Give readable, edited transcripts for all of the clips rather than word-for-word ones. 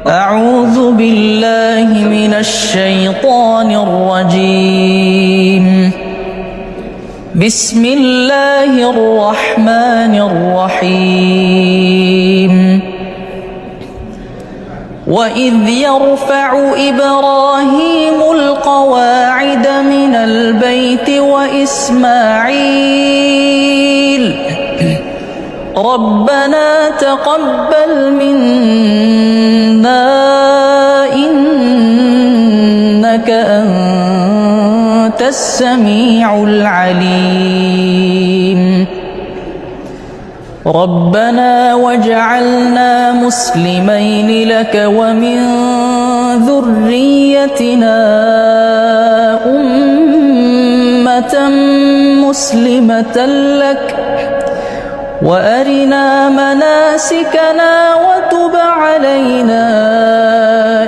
أعوذ بالله من الشيطان الرجيم بسم الله الرحمن الرحيم وإذ يرفع إبراهيم القواعد من البيت وإسماعيل ربنا تقبل منا إنك أنت السميع العليم ربنا واجعلنا مسلمين لك ومن ذريتنا أمة مسلمة لك وأرنا مناسكنا وتب علينا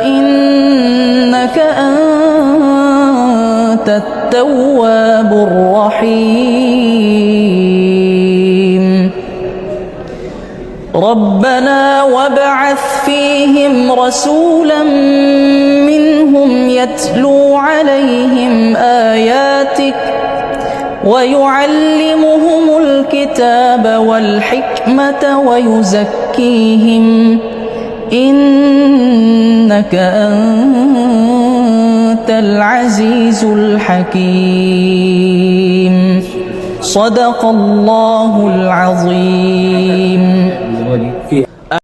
إنك أنت التواب الرحيم ربنا وابعث فيهم رسولا منهم يتلو عليهم آياتك ويعلمهم الكتاب والحكمة ويزكيهم إنك أنت العزيز الحكيم صدق الله العظيم